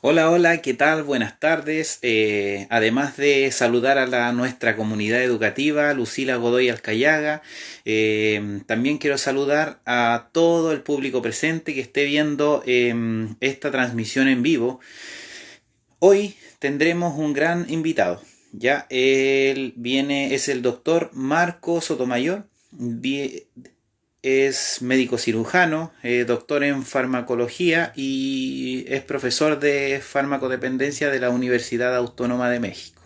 Hola, hola, ¿qué tal? Buenas tardes. Además de saludar a nuestra comunidad educativa, Lucila Godoy Alcayaga, también quiero saludar a todo el público presente que esté viendo esta transmisión en vivo. Hoy tendremos un gran invitado. Ya él viene, es el doctor Marco Sotomayor. Es médico cirujano, doctor en farmacología y es profesor de farmacodependencia de la Universidad Autónoma de México.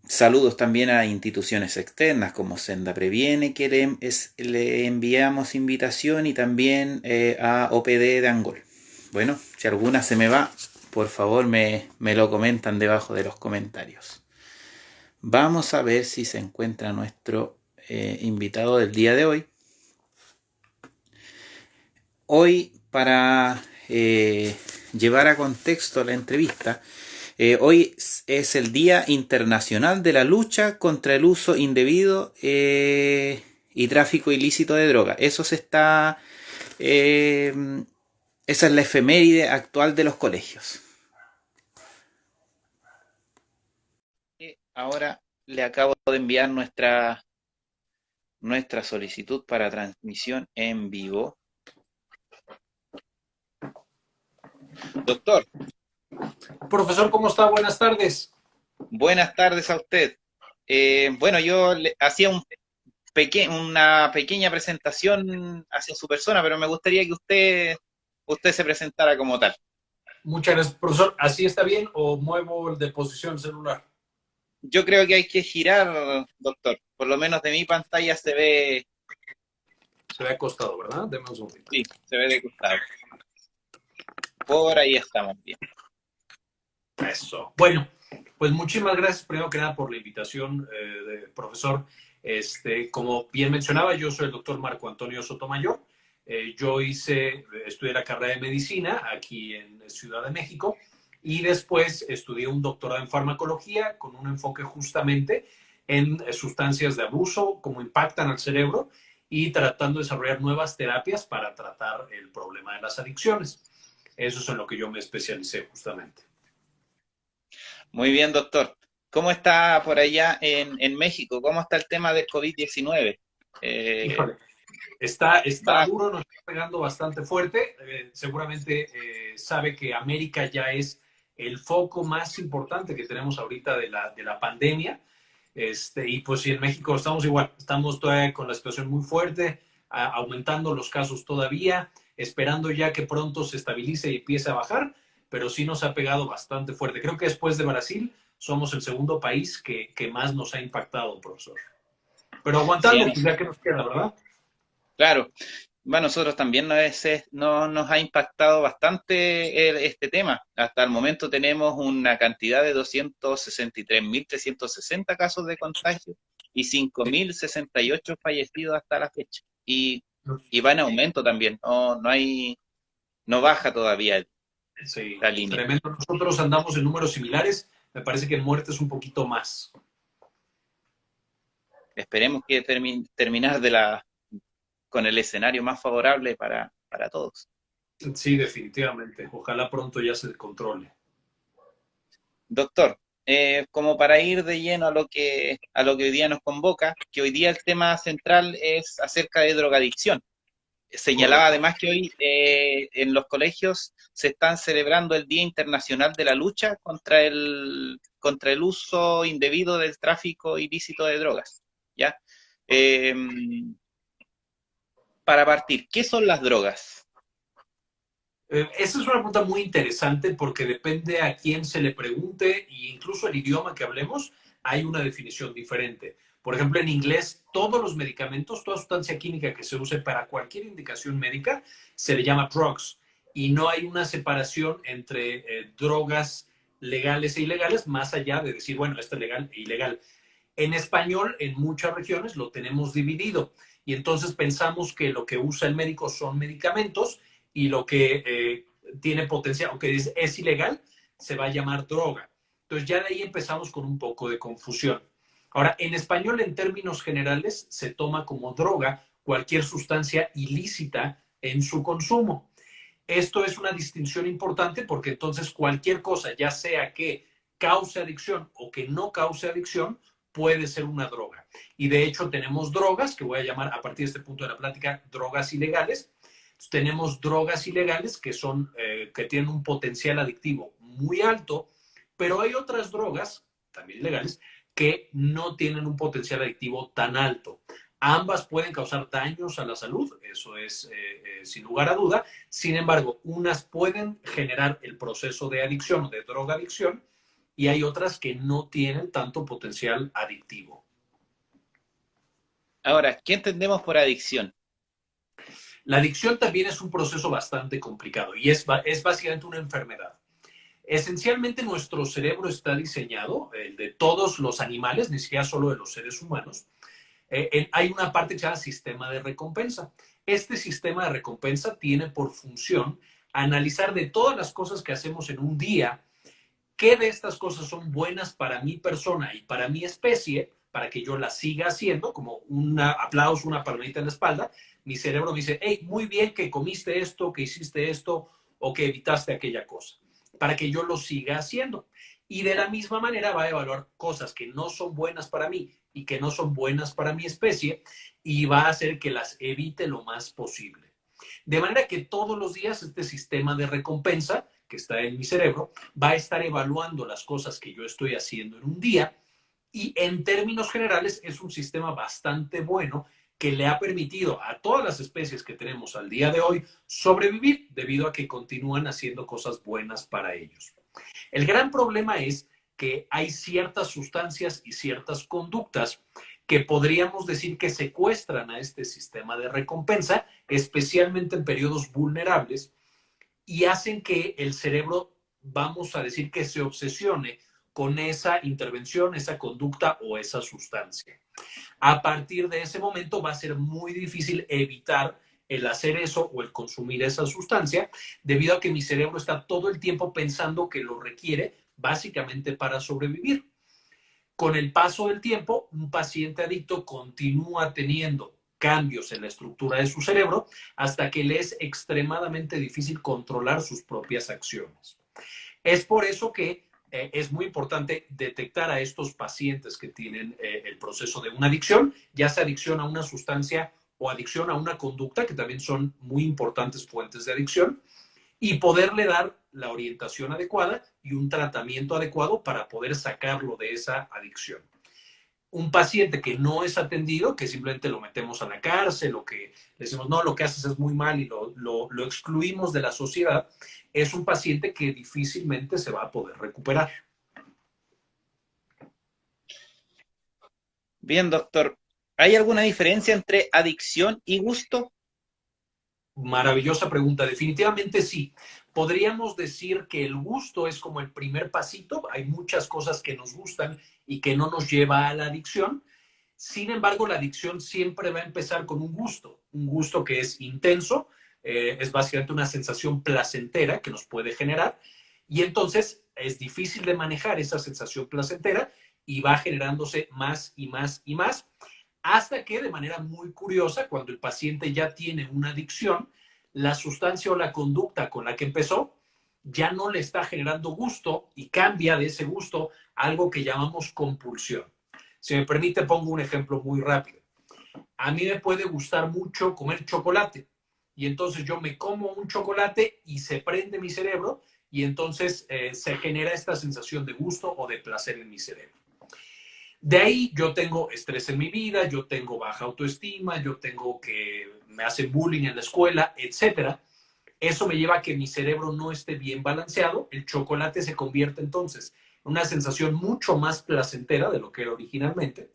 Saludos también a instituciones externas como Senda Previene, que le enviamos invitación, y también a OPD de Angol. Bueno, si alguna se me va, por favor me lo comentan debajo de los comentarios. Vamos a ver si se encuentra nuestro invitado del día de hoy. Hoy, para llevar a contexto la entrevista, hoy es el Día Internacional de la Lucha contra el Uso Indebido y Tráfico Ilícito de Drogas. Eh, esa es la efeméride actual de los colegios. Ahora le acabo de enviar nuestra solicitud para transmisión en vivo. Doctor, Profesor, ¿cómo está? Buenas tardes. buenas tardes a usted. Bueno, yo le hacía una pequeña presentación hacia su persona, pero me gustaría que usted se presentara como tal. Muchas gracias, profesor. ¿Así está bien o muevo el de posición celular? Yo creo que hay que girar, doctor. Por lo menos de mi pantalla se ve, Se ve acostado, ¿verdad? Deme un segundito. sí, se ve de costado. Por ahí estamos bien. Eso. Bueno, pues muchísimas gracias primero que nada por la invitación, profesor. Como bien mencionaba, yo soy el doctor Marco Antonio Sotomayor. Estudié la carrera de medicina aquí en Ciudad de México y después estudié un doctorado en farmacología con un enfoque justamente en sustancias de abuso, cómo impactan al cerebro y tratando de desarrollar nuevas terapias para tratar el problema de las adicciones. Eso es en lo que yo me especialicé justamente. Muy bien, doctor. ¿Cómo está por allá en México? ¿Cómo está el tema del COVID-19? Eh, Híjole, está va, duro, nos está pegando bastante fuerte. Seguramente sabe que América ya es el foco más importante que tenemos ahorita de la pandemia. Y pues sí, en México estamos igual, estamos todavía con la situación muy fuerte, aumentando los casos todavía, esperando ya que pronto se estabilice y empiece a bajar, pero sí nos ha pegado bastante fuerte. Creo que después de Brasil somos el segundo país que más nos ha impactado, profesor. Pero sí, aguantando, pues ya que nos queda, ¿verdad? claro. Bueno, nosotros también nos ha impactado bastante este tema. Hasta el momento tenemos una cantidad de 263.360 casos de contagio y 5.068 fallecidos hasta la fecha. Y va en aumento también. No baja todavía Sí, la línea. tremendo. Nosotros andamos en números similares. Me parece que en muertes un poquito más. Esperemos que terminar con el escenario más favorable para todos. Sí, definitivamente. Ojalá pronto ya se controle. Doctor, como para ir de lleno a lo que hoy día nos convoca, que hoy día el tema central es acerca de drogadicción. Señalaba Correcto. además que hoy en los colegios se están celebrando el Día Internacional de la Lucha contra el uso indebido del tráfico ilícito de drogas. ¿Ya? Eh, para partir, ¿qué son las drogas? Esa es una pregunta muy interesante porque depende a quién se le pregunte e incluso el idioma que hablemos, hay una definición diferente. Por ejemplo, en inglés, todos los medicamentos, toda sustancia química que se use para cualquier indicación médica, se le llama drugs. Y no hay una separación entre drogas legales e ilegales, más allá de decir, bueno, esto es legal e ilegal. En español, en muchas regiones lo tenemos dividido y entonces pensamos que lo que usa el médico son medicamentos y lo que tiene potencial, aunque es ilegal, se va a llamar droga. Entonces ya de ahí empezamos con un poco de confusión. Ahora, en español, en términos generales, se toma como droga cualquier sustancia ilícita en su consumo. Esto es una distinción importante porque entonces cualquier cosa, ya sea que cause adicción o que no cause adicción, puede ser una droga. Y de hecho tenemos drogas, que voy a llamar a partir de este punto de la plática drogas ilegales. Tenemos drogas ilegales que tienen un potencial adictivo muy alto, pero hay otras drogas, también ilegales, que no tienen un potencial adictivo tan alto. Ambas pueden causar daños a la salud, eso es sin lugar a duda. Sin embargo, unas pueden generar el proceso de adicción o de drogadicción y hay otras que no tienen tanto potencial adictivo. Ahora, ¿qué entendemos por adicción? La adicción también es un proceso bastante complicado y es básicamente una enfermedad. Esencialmente nuestro cerebro está diseñado, el de todos los animales, ni siquiera solo de los seres humanos. Hay una parte que se llama sistema de recompensa. Este sistema de recompensa tiene por función analizar de todas las cosas que hacemos en un día, qué de estas cosas son buenas para mi persona y para mi especie, para que yo las siga haciendo, como un aplauso, una palmadita en la espalda. Mi cerebro me dice, hey, muy bien que comiste esto, que hiciste esto o que evitaste aquella cosa, para que yo lo siga haciendo. Y de la misma manera va a evaluar cosas que no son buenas para mí y que no son buenas para mi especie y va a hacer que las evite lo más posible. De manera que todos los días este sistema de recompensa que está en mi cerebro va a estar evaluando las cosas que yo estoy haciendo en un día y en términos generales es un sistema bastante bueno que le ha permitido a todas las especies que tenemos al día de hoy sobrevivir debido a que continúan haciendo cosas buenas para ellos. El gran problema es que hay ciertas sustancias y ciertas conductas que podríamos decir que secuestran a este sistema de recompensa, especialmente en periodos vulnerables, y hacen que el cerebro, vamos a decir, que se obsesione con esa intervención, esa conducta o esa sustancia. A partir de ese momento va a ser muy difícil evitar el hacer eso o el consumir esa sustancia, debido a que mi cerebro está todo el tiempo pensando que lo requiere básicamente para sobrevivir. Con el paso del tiempo, un paciente adicto continúa teniendo cambios en la estructura de su cerebro hasta que le es extremadamente difícil controlar sus propias acciones. Es por eso que es muy importante detectar a estos pacientes que tienen el proceso de una adicción, ya sea adicción a una sustancia o adicción a una conducta, que también son muy importantes fuentes de adicción, y poderle dar la orientación adecuada y un tratamiento adecuado para poder sacarlo de esa adicción. Un paciente que no es atendido, que simplemente lo metemos a la cárcel o que le decimos, no, lo que haces es muy mal y lo excluimos de la sociedad, es un paciente que difícilmente se va a poder recuperar. Bien, doctor. ¿Hay alguna diferencia entre adicción y gusto? Maravillosa pregunta. Definitivamente sí. Podríamos decir que el gusto es como el primer pasito. Hay muchas cosas que nos gustan y que no nos lleva a la adicción. Sin embargo, la adicción siempre va a empezar con un gusto que es intenso, es básicamente una sensación placentera que nos puede generar y entonces es difícil de manejar esa sensación placentera y va generándose más y más y más hasta que de manera muy curiosa, cuando el paciente ya tiene una adicción, la sustancia o la conducta con la que empezó ya no le está generando gusto y cambia de ese gusto a algo que llamamos compulsión. Si me permite, pongo un ejemplo muy rápido. A mí me puede gustar mucho comer chocolate y entonces yo me como un chocolate y se prende mi cerebro y entonces se genera esta sensación de gusto o de placer en mi cerebro. De ahí yo tengo estrés en mi vida, yo tengo baja autoestima, yo tengo que me hacen bullying en la escuela, etcétera. Eso me lleva a que mi cerebro no esté bien balanceado. El chocolate se convierte entonces en una sensación mucho más placentera de lo que era originalmente.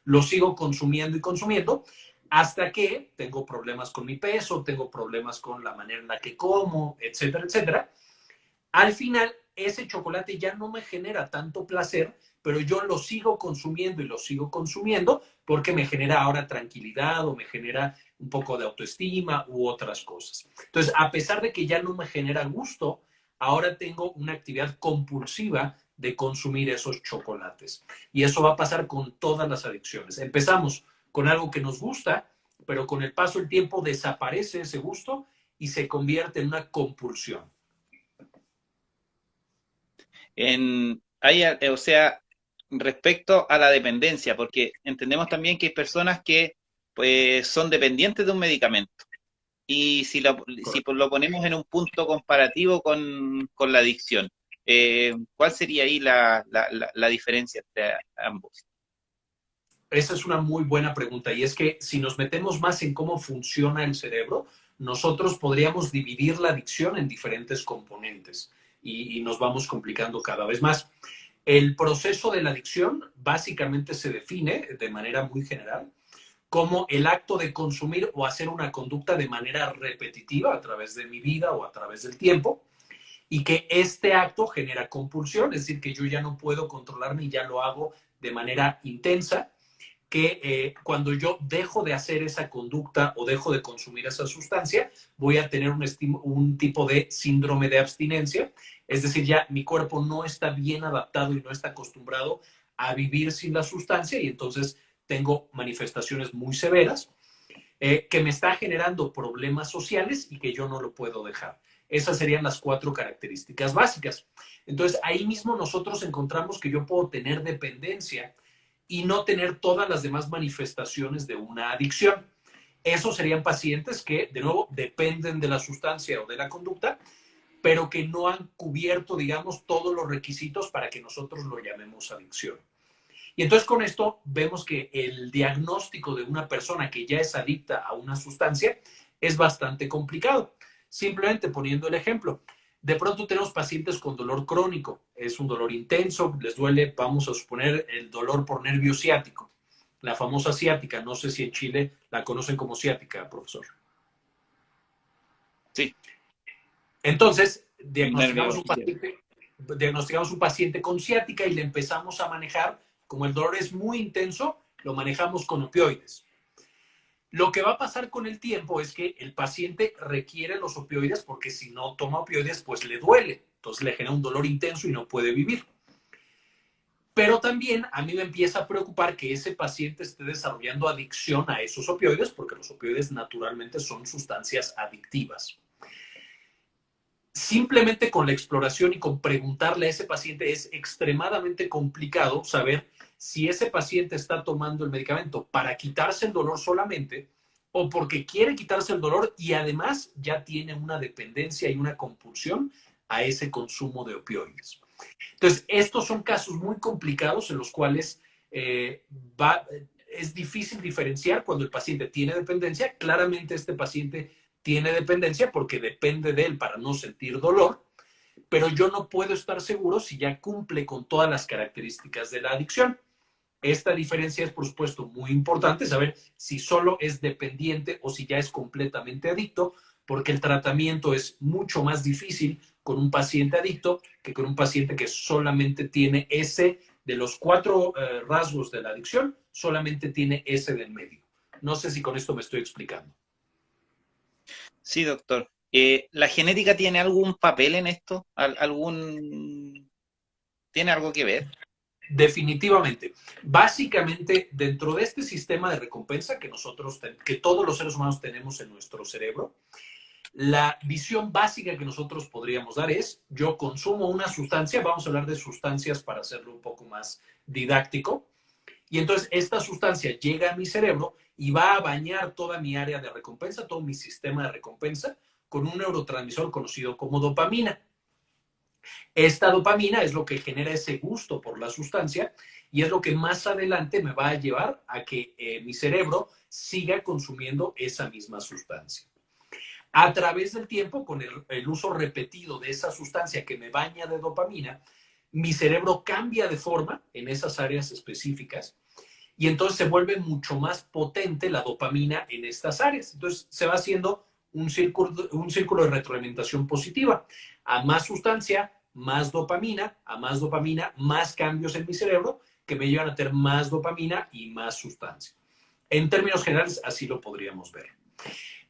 Lo sigo consumiendo y consumiendo hasta que tengo problemas con mi peso, tengo problemas con la manera en la que como, etcétera, etcétera. Al final, ese chocolate ya no me genera tanto placer, pero yo lo sigo consumiendo y lo sigo consumiendo porque me genera ahora tranquilidad o me genera un poco de autoestima u otras cosas. Entonces, a pesar de que ya no me genera gusto, ahora tengo una actividad compulsiva de consumir esos chocolates. Y eso va a pasar con todas las adicciones. Empezamos con algo que nos gusta, pero con el paso del tiempo desaparece ese gusto y se convierte en una compulsión. O sea, respecto a la dependencia, porque entendemos también que hay personas que pues, son dependientes de un medicamento. Y si lo ponemos en un punto comparativo con la adicción, ¿cuál sería ahí la diferencia entre ambos? Esa es una muy buena pregunta y es que si nos metemos más en cómo funciona el cerebro, nosotros podríamos dividir la adicción en diferentes componentes y nos vamos complicando cada vez más. El proceso de la adicción básicamente se define de manera muy general como el acto de consumir o hacer una conducta de manera repetitiva a través de mi vida o a través del tiempo y que este acto genera compulsión, es decir, que yo ya no puedo controlarme y ya lo hago de manera intensa, que cuando yo dejo de hacer esa conducta o dejo de consumir esa sustancia, voy a tener un tipo de síndrome de abstinencia, es decir, ya mi cuerpo no está bien adaptado y no está acostumbrado a vivir sin la sustancia y entonces tengo manifestaciones muy severas que me está generando problemas sociales y que yo no lo puedo dejar. Esas serían las 4 características básicas. Entonces, ahí mismo nosotros encontramos que yo puedo tener dependencia y no tener todas las demás manifestaciones de una adicción. Esos serían pacientes que, de nuevo, dependen de la sustancia o de la conducta, pero que no han cubierto, digamos, todos los requisitos para que nosotros lo llamemos adicción. Y entonces con esto vemos que el diagnóstico de una persona que ya es adicta a una sustancia es bastante complicado. Simplemente poniendo el ejemplo, de pronto tenemos pacientes con dolor crónico, es un dolor intenso, les duele, vamos a suponer, el dolor por nervio ciático, la famosa ciática, no sé si en Chile la conocen como ciática, profesor. Sí, Entonces, el nervio. diagnosticamos un paciente con ciática y le empezamos a manejar, como el dolor es muy intenso, lo manejamos con opioides. Lo que va a pasar con el tiempo es que el paciente requiere los opioides porque si no toma opioides, pues le duele. Entonces le genera un dolor intenso y no puede vivir. Pero también a mí me empieza a preocupar que ese paciente esté desarrollando adicción a esos opioides porque los opioides naturalmente son sustancias adictivas. Simplemente con la exploración y con preguntarle a ese paciente es extremadamente complicado saber si ese paciente está tomando el medicamento para quitarse el dolor solamente o porque quiere quitarse el dolor y además ya tiene una dependencia y una compulsión a ese consumo de opioides. Entonces, estos son casos muy complicados en los cuales es difícil diferenciar cuando el paciente tiene dependencia. Claramente este paciente tiene dependencia porque depende de él para no sentir dolor, pero yo no puedo estar seguro si ya cumple con todas las características de la adicción. Esta diferencia es, por supuesto, muy importante, saber si solo es dependiente o si ya es completamente adicto, porque el tratamiento es mucho más difícil con un paciente adicto que con un paciente que solamente tiene ese de los 4 rasgos de la adicción, solamente tiene ese del medio. No sé si con esto me estoy explicando. Sí, doctor. ¿La genética tiene algún papel en esto? ¿Tiene algo que ver? Definitivamente. Básicamente, dentro de este sistema de recompensa que todos los seres humanos tenemos en nuestro cerebro, la visión básica que nosotros podríamos dar es, yo consumo una sustancia, vamos a hablar de sustancias para hacerlo un poco más didáctico, y entonces esta sustancia llega a mi cerebro y va a bañar toda mi área de recompensa, todo mi sistema de recompensa, con un neurotransmisor conocido como dopamina. Esta dopamina es lo que genera ese gusto por la sustancia y es lo que más adelante me va a llevar a que mi cerebro siga consumiendo esa misma sustancia. A través del tiempo, con el uso repetido de esa sustancia que me baña de dopamina, mi cerebro cambia de forma en esas áreas específicas y entonces se vuelve mucho más potente la dopamina en estas áreas. Entonces se va haciendo un círculo de retroalimentación positiva. A más sustancia, más dopamina, a más dopamina, más cambios en mi cerebro que me llevan a tener más dopamina y más sustancia. En términos generales, así lo podríamos ver.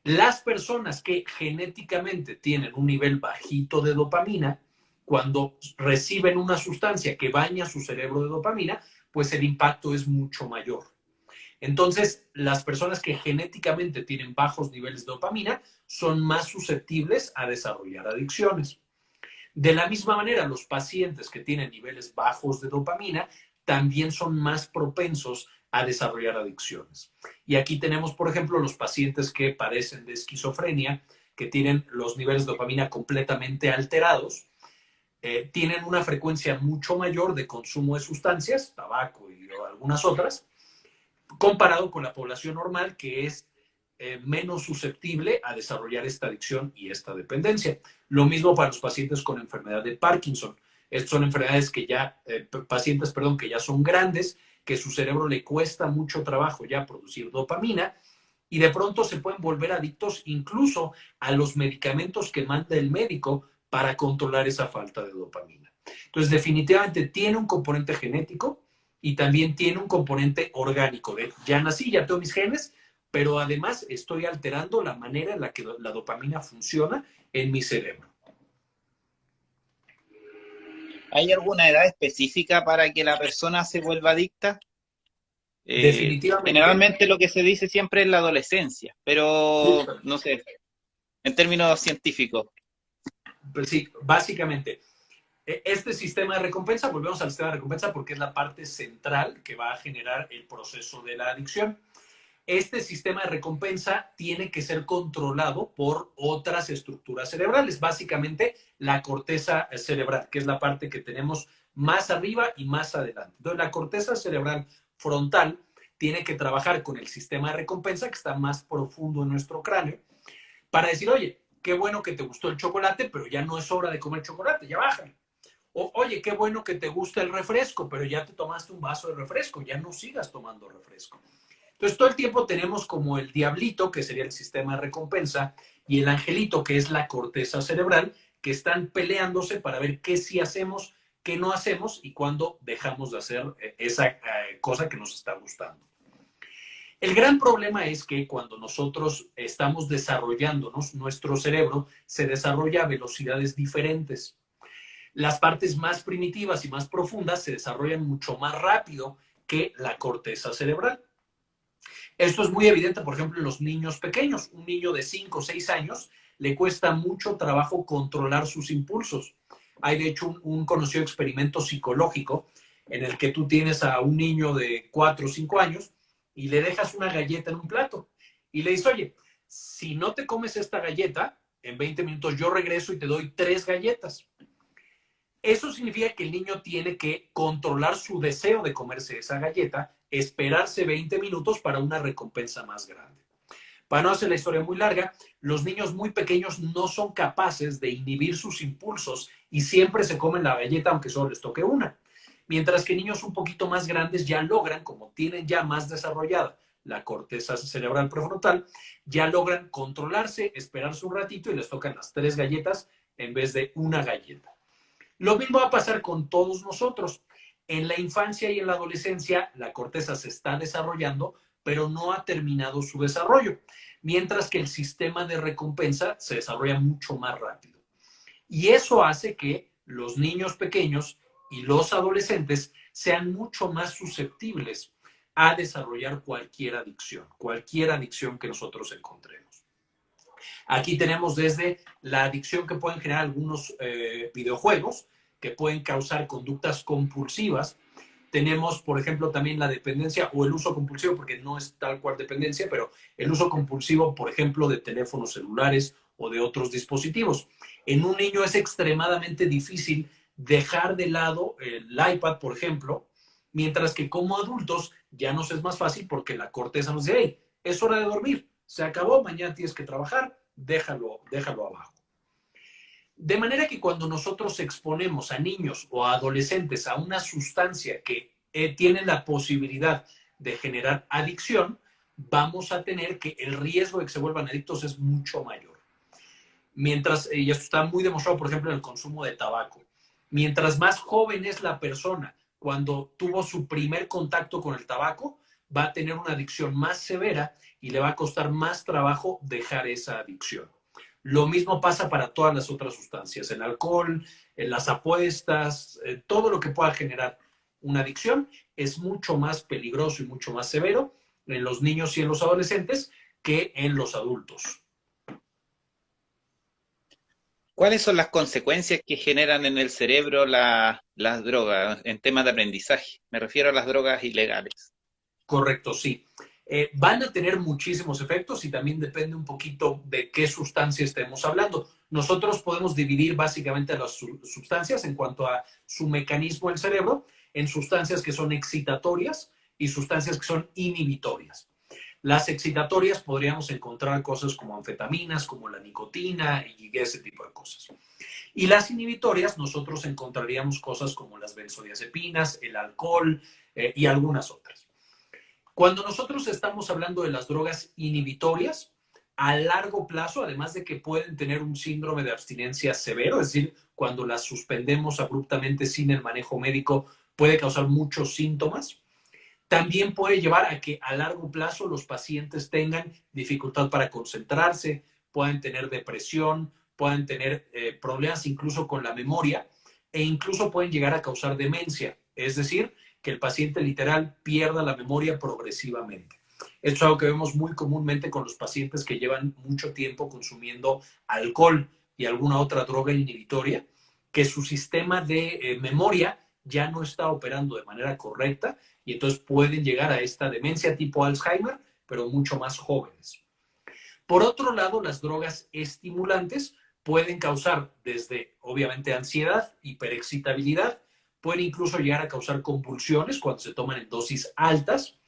Las personas que genéticamente tienen un nivel bajito de dopamina, cuando reciben una sustancia que baña su cerebro de dopamina, pues el impacto es mucho mayor. Entonces, las personas que genéticamente tienen bajos niveles de dopamina son más susceptibles a desarrollar adicciones. De la misma manera, los pacientes que tienen niveles bajos de dopamina también son más propensos a desarrollar adicciones. Y aquí tenemos, por ejemplo, los pacientes que padecen de esquizofrenia, que tienen los niveles de dopamina completamente alterados, tienen una frecuencia mucho mayor de consumo de sustancias, tabaco y algunas otras, comparado con la población normal, que es menos susceptible a desarrollar esta adicción y esta dependencia. Lo mismo para los pacientes con enfermedad de Parkinson. Estas son enfermedades que ya, pacientes, perdón, que ya son grandes, que su cerebro le cuesta mucho trabajo ya producir dopamina y de pronto se pueden volver adictos incluso a los medicamentos que manda el médico para controlar esa falta de dopamina. Entonces, definitivamente tiene un componente genético y también tiene un componente orgánico. De ya nací, ya tengo mis genes, pero además estoy alterando la manera en la que la dopamina funciona en mi cerebro. ¿Hay alguna edad específica para que la persona se vuelva adicta? Definitivamente, Generalmente lo que se dice siempre es la adolescencia, pero no sé, en términos científicos. pues sí, básicamente, este sistema de recompensa, volvemos al sistema de recompensa porque es la parte central que va a generar el proceso de la adicción. Este sistema de recompensa tiene que ser controlado por otras estructuras cerebrales, básicamente la corteza cerebral, que es la parte que tenemos más arriba y más adelante. Entonces, la corteza cerebral frontal tiene que trabajar con el sistema de recompensa que está más profundo en nuestro cráneo para decir, oye, qué bueno que te gustó el chocolate, pero ya no es hora de comer chocolate, ya bájale. O, oye, qué bueno que te gusta el refresco, pero ya te tomaste un vaso de refresco, ya no sigas tomando refresco. Entonces, todo el tiempo tenemos como el diablito, que sería el sistema de recompensa, y el angelito, que es la corteza cerebral, que están peleándose para ver qué sí hacemos, qué no hacemos y cuándo dejamos de hacer esa cosa que nos está gustando. El gran problema es que cuando nosotros estamos desarrollándonos, nuestro cerebro se desarrolla a velocidades diferentes. Las partes más primitivas y más profundas se desarrollan mucho más rápido que la corteza cerebral. Esto es muy evidente, por ejemplo, en los niños pequeños. Un niño de 5 o 6 años le cuesta mucho trabajo controlar sus impulsos. Hay, de hecho, un conocido experimento psicológico en el que tú tienes a un niño de 4 o 5 años y le dejas una galleta en un plato y le dices, oye, si no te comes esta galleta, en 20 minutos yo regreso y te doy 3 galletas. Eso significa que el niño tiene que controlar su deseo de comerse esa galleta, esperarse 20 minutos para una recompensa más grande. Para no hacer la historia muy larga, los niños muy pequeños no son capaces de inhibir sus impulsos y siempre se comen la galleta aunque solo les toque una. Mientras que niños un poquito más grandes ya logran, como tienen ya más desarrollada la corteza cerebral prefrontal, ya logran controlarse, esperarse un ratito y les tocan las 3 galletas en vez de una galleta. Lo mismo va a pasar con todos nosotros. En la infancia y en la adolescencia, la corteza se está desarrollando, pero no ha terminado su desarrollo, mientras que el sistema de recompensa se desarrolla mucho más rápido. Y eso hace que los niños pequeños y los adolescentes sean mucho más susceptibles a desarrollar cualquier adicción que nosotros encontremos. Aquí tenemos desde la adicción que pueden generar algunos videojuegos, que pueden causar conductas compulsivas. Tenemos, por ejemplo, también la dependencia o el uso compulsivo, porque no es tal cual dependencia, pero el uso compulsivo, por ejemplo, de teléfonos celulares o de otros dispositivos. En un niño es extremadamente difícil dejar de lado el iPad, por ejemplo, mientras que como adultos ya nos es más fácil porque la corteza nos dice, hey, es hora de dormir, se acabó, mañana tienes que trabajar, déjalo abajo. De manera que cuando nosotros exponemos a niños o a adolescentes a una sustancia que tiene la posibilidad de generar adicción, vamos a tener que el riesgo de que se vuelvan adictos es mucho mayor. Mientras, y esto está muy demostrado, por ejemplo, en el consumo de tabaco, mientras más joven es la persona cuando tuvo su primer contacto con el tabaco, va a tener una adicción más severa y le va a costar más trabajo dejar esa adicción. Lo mismo pasa para todas las otras sustancias, el alcohol, las apuestas, todo lo que pueda generar una adicción es mucho más peligroso y mucho más severo en los niños y en los adolescentes que en los adultos. ¿Cuáles son las consecuencias que generan en el cerebro las drogas en temas de aprendizaje? Me refiero a las drogas ilegales. Correcto, sí. Van a tener muchísimos efectos y también depende un poquito de qué sustancia estemos hablando. Nosotros podemos dividir básicamente las sustancias en cuanto a su mecanismo en el cerebro en sustancias que son excitatorias y sustancias que son inhibitorias. Las excitatorias podríamos encontrar cosas como anfetaminas, como la nicotina y ese tipo de cosas. Y las inhibitorias nosotros encontraríamos cosas como las benzodiazepinas, el alcohol y algunas otras. Cuando nosotros estamos hablando de las drogas inhibitorias, a largo plazo, además de que pueden tener un síndrome de abstinencia severo, es decir, cuando las suspendemos abruptamente sin el manejo médico, puede causar muchos síntomas. También puede llevar a que a largo plazo los pacientes tengan dificultad para concentrarse, puedan tener depresión, puedan tener problemas incluso con la memoria e incluso pueden llegar a causar demencia, es decir, que el paciente literal pierda la memoria progresivamente. Esto es algo que vemos muy comúnmente con los pacientes que llevan mucho tiempo consumiendo alcohol y alguna otra droga inhibitoria, que su sistema de memoria ya no está operando de manera correcta y entonces pueden llegar a esta demencia tipo Alzheimer, pero mucho más jóvenes. Por otro lado, las drogas estimulantes pueden causar desde, obviamente, ansiedad, hiperexcitabilidad, pueden incluso llegar a causar convulsiones cuando se toman en dosis altas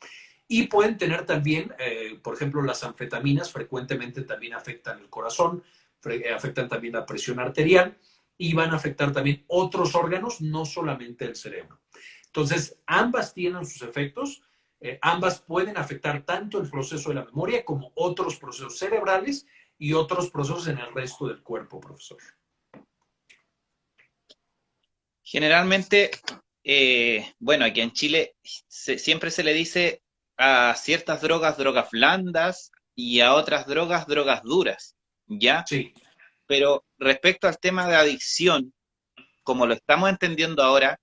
y pueden tener también, por ejemplo, las anfetaminas frecuentemente también afectan el corazón, afectan también la presión arterial y van a afectar también otros órganos, no solamente el cerebro. Entonces, ambas tienen sus efectos, ambas pueden afectar tanto el proceso de la memoria como otros procesos cerebrales y otros procesos en el resto del cuerpo, profesor. Generalmente, bueno, aquí en Chile siempre se le dice a ciertas drogas, drogas blandas y a otras drogas, drogas duras, ¿ya? Sí, Pero respecto al tema de adicción, como lo estamos entendiendo ahora,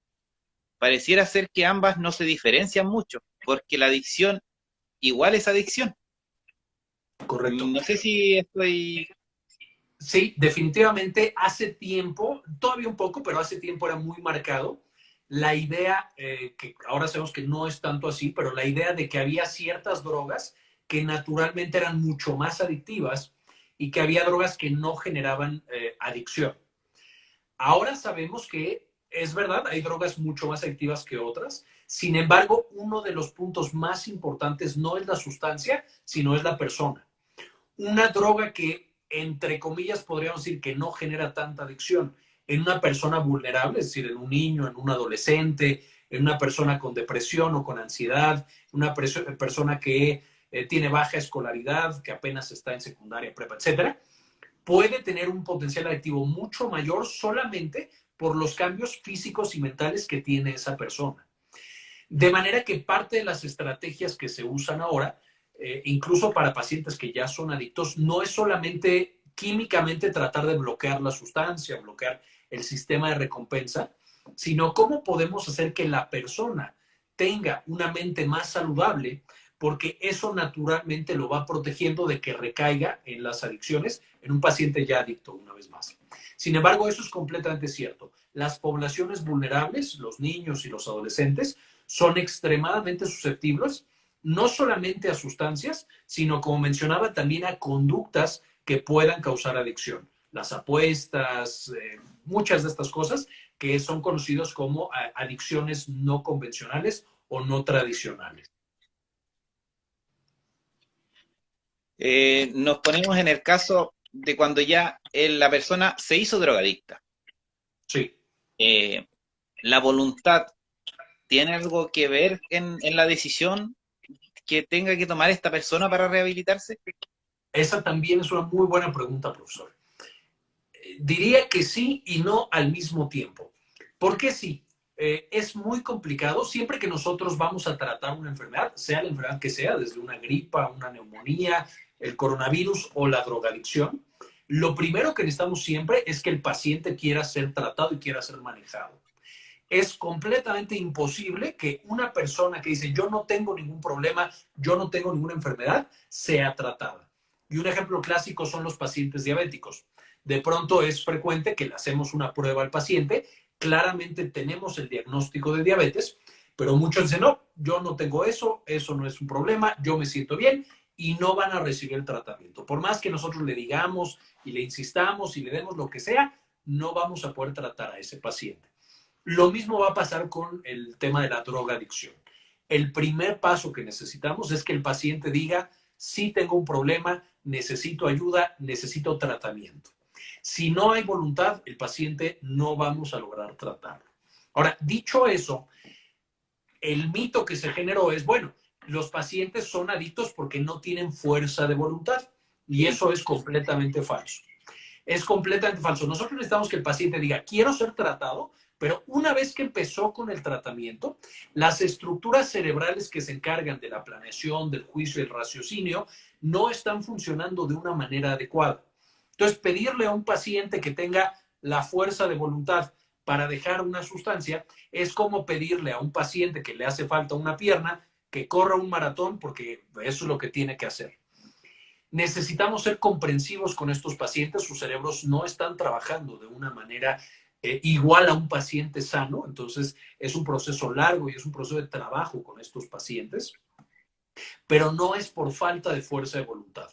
pareciera ser que ambas no se diferencian mucho, porque la adicción igual es adicción. correcto. No sé si estoy... Sí, definitivamente hace tiempo, todavía un poco, pero hace tiempo era muy marcado la idea, que ahora sabemos que no es tanto así, pero la idea de que había ciertas drogas que naturalmente eran mucho más adictivas y que había drogas que no generaban adicción. Ahora sabemos que es verdad, hay drogas mucho más adictivas que otras. Sin embargo, uno de los puntos más importantes no es la sustancia, sino es la persona. Una droga que, entre comillas, podríamos decir que no genera tanta adicción en una persona vulnerable, es decir, en un niño, en un adolescente, en una persona con depresión o con ansiedad, una persona que tiene baja escolaridad, que apenas está en secundaria, prepa, etcétera, puede tener un potencial adictivo mucho mayor solamente por los cambios físicos y mentales que tiene esa persona. De manera que parte de las estrategias que se usan ahora, incluso para pacientes que ya son adictos, no es solamente químicamente tratar de bloquear la sustancia, bloquear el sistema de recompensa, sino cómo podemos hacer que la persona tenga una mente más saludable, porque eso naturalmente lo va protegiendo de que recaiga en las adicciones en un paciente ya adicto una vez más. Sin embargo, eso es completamente cierto. Las poblaciones vulnerables, los niños y los adolescentes, son extremadamente susceptibles no solamente a sustancias, sino, como mencionaba, también a conductas que puedan causar adicción. Las apuestas, muchas de estas cosas que son conocidas como adicciones no convencionales o no tradicionales. Nos ponemos en el caso de cuando ya la persona se hizo drogadicta. Sí. Eh, la voluntad tiene algo que ver en la decisión que tenga que tomar esta persona para rehabilitarse. Esa también es una muy buena pregunta, profesor. Diría que sí y no al mismo tiempo. ¿Por qué sí? Es muy complicado siempre que nosotros vamos a tratar una enfermedad, sea la enfermedad que sea, desde una gripa, una neumonía, el coronavirus o la drogadicción. Lo primero que necesitamos siempre es que el paciente quiera ser tratado y quiera ser manejado. es completamente imposible que una persona que dice yo no tengo ningún problema, yo no tengo ninguna enfermedad, sea tratada. Y un ejemplo clásico son los pacientes diabéticos. De pronto es frecuente que le hacemos una prueba al paciente, claramente tenemos el diagnóstico de diabetes, pero muchos dicen, no, yo no tengo eso, eso no es un problema, yo me siento bien y no van a recibir el tratamiento. Por más que nosotros le digamos y le insistamos y le demos lo que sea, no vamos a poder tratar a ese paciente. Lo mismo va a pasar con el tema de la drogadicción. El primer paso que necesitamos es que el paciente diga, sí tengo un problema, necesito ayuda, necesito tratamiento. Si no hay voluntad, el paciente no vamos a lograr tratarlo. Ahora, dicho eso, el mito que se generó es, bueno, los pacientes son adictos porque no tienen fuerza de voluntad. Y eso es completamente falso. Es completamente falso. Nosotros necesitamos que el paciente diga, quiero ser tratado, pero una vez que empezó con el tratamiento, las estructuras cerebrales que se encargan de la planeación, del juicio y el raciocinio no están funcionando de una manera adecuada. Entonces, pedirle a un paciente que tenga la fuerza de voluntad para dejar una sustancia es como pedirle a un paciente que le hace falta una pierna que corra un maratón porque eso es lo que tiene que hacer. Necesitamos ser comprensivos con estos pacientes, sus cerebros no están trabajando de una manera igual a un paciente sano, entonces es un proceso largo y es un proceso de trabajo con estos pacientes, pero no es por falta de fuerza de voluntad.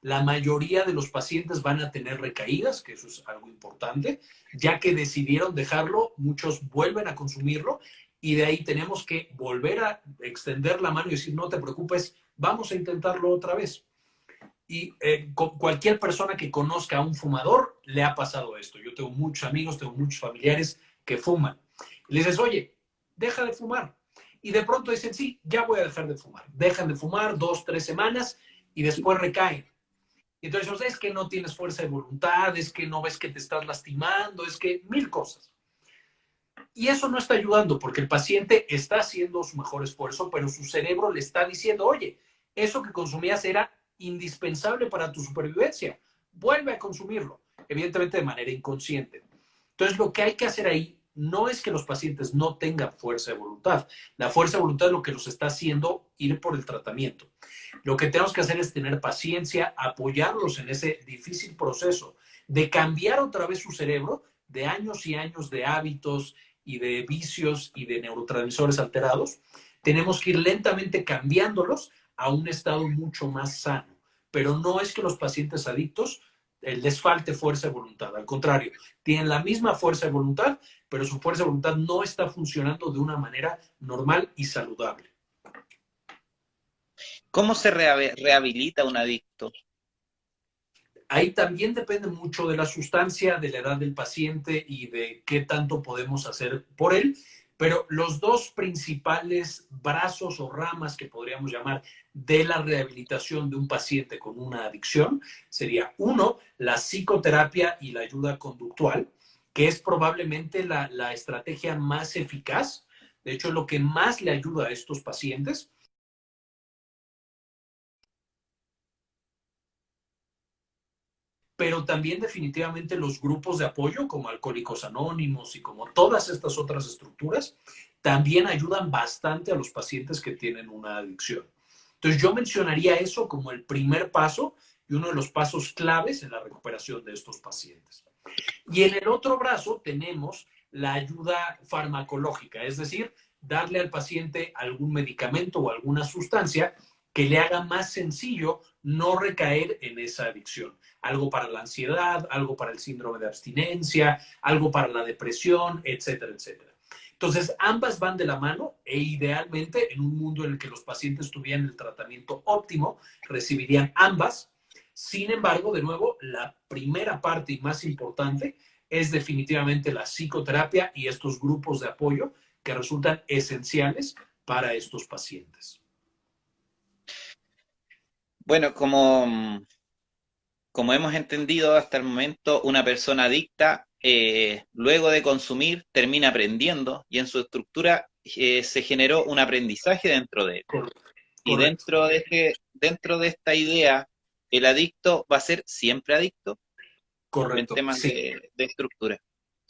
La mayoría de los pacientes van a tener recaídas, que eso es algo importante, ya que decidieron dejarlo, muchos vuelven a consumirlo y de ahí tenemos que volver a extender la mano y decir, no te preocupes, vamos a intentarlo otra vez. Y cualquier persona que conozca a un fumador le ha pasado esto. Yo tengo muchos amigos, tengo muchos familiares que fuman. Y le dices, oye, deja de fumar. Y de pronto dicen, sí, ya voy a dejar de fumar. Dejan de fumar 2, 3 semanas y después recaen. Y entonces, es que no tienes fuerza de voluntad, es que no ves que te estás lastimando, es que mil cosas. Y eso no está ayudando porque el paciente está haciendo su mejor esfuerzo, pero su cerebro le está diciendo, oye, eso que consumías era indispensable para tu supervivencia. Vuelve a consumirlo, evidentemente de manera inconsciente. Entonces, lo que hay que hacer ahí no es que los pacientes no tengan fuerza de voluntad. La fuerza de voluntad es lo que los está haciendo ir por el tratamiento. Lo que tenemos que hacer es tener paciencia, apoyarlos en ese difícil proceso de cambiar otra vez su cerebro de años y años de hábitos y de vicios y de neurotransmisores alterados. Tenemos que ir lentamente cambiándolos a un estado mucho más sano. Pero no es que los pacientes adictos les falte fuerza de voluntad. Al contrario, tienen la misma fuerza de voluntad, pero su fuerza de voluntad no está funcionando de una manera normal y saludable. ¿Cómo se rehabilita un adicto? Ahí también depende mucho de la sustancia, de la edad del paciente y de qué tanto podemos hacer por él. Pero los dos principales brazos o ramas que podríamos llamar de la rehabilitación de un paciente con una adicción sería, uno, la psicoterapia y la ayuda conductual, que es probablemente la estrategia más eficaz. De hecho, lo que más le ayuda a estos pacientes. Pero también definitivamente los grupos de apoyo como Alcohólicos Anónimos y como todas estas otras estructuras también ayudan bastante a los pacientes que tienen una adicción. Entonces yo mencionaría eso como el primer paso y uno de los pasos claves en la recuperación de estos pacientes. Y en el otro brazo tenemos la ayuda farmacológica, es decir, darle al paciente algún medicamento o alguna sustancia que le haga más sencillo no recaer en esa adicción. Algo para la ansiedad, algo para el síndrome de abstinencia, algo para la depresión, etcétera, etcétera. Entonces, ambas van de la mano e idealmente en un mundo en el que los pacientes tuvieran el tratamiento óptimo, recibirían ambas. Sin embargo, de nuevo, la primera parte y más importante es definitivamente la psicoterapia y estos grupos de apoyo que resultan esenciales para estos pacientes. Bueno, como hemos entendido hasta el momento, una persona adicta, luego de consumir, termina aprendiendo y en su estructura se generó un aprendizaje dentro de él. Y Correcto. dentro de esta idea, el adicto va a ser siempre adicto en Correcto. temas Sí. de estructura.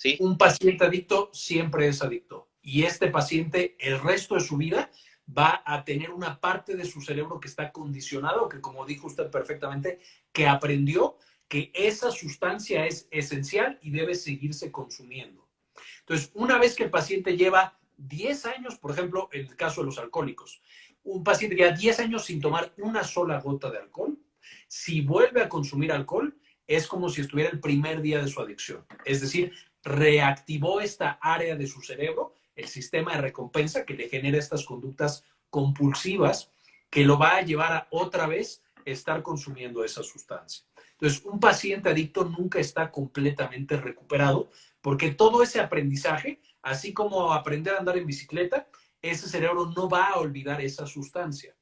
¿sí? Un paciente adicto siempre es adicto. Y este paciente, el resto de su vida, va a tener una parte de su cerebro que está condicionado, que como dijo usted perfectamente, que aprendió que esa sustancia es esencial y debe seguirse consumiendo. Entonces, una vez que el paciente lleva 10 años, por ejemplo, en el caso de los alcohólicos, un paciente lleva 10 años sin tomar una sola gota de alcohol, si vuelve a consumir alcohol, es como si estuviera el primer día de su adicción. Es decir, reactivó esta área de su cerebro, el sistema de recompensa que le genera estas conductas compulsivas, que lo va a llevar a otra vez estar consumiendo esa sustancia. Entonces, un paciente adicto nunca está completamente recuperado porque todo ese aprendizaje, así como aprender a andar en bicicleta, ese cerebro no va a olvidar esa sustancia.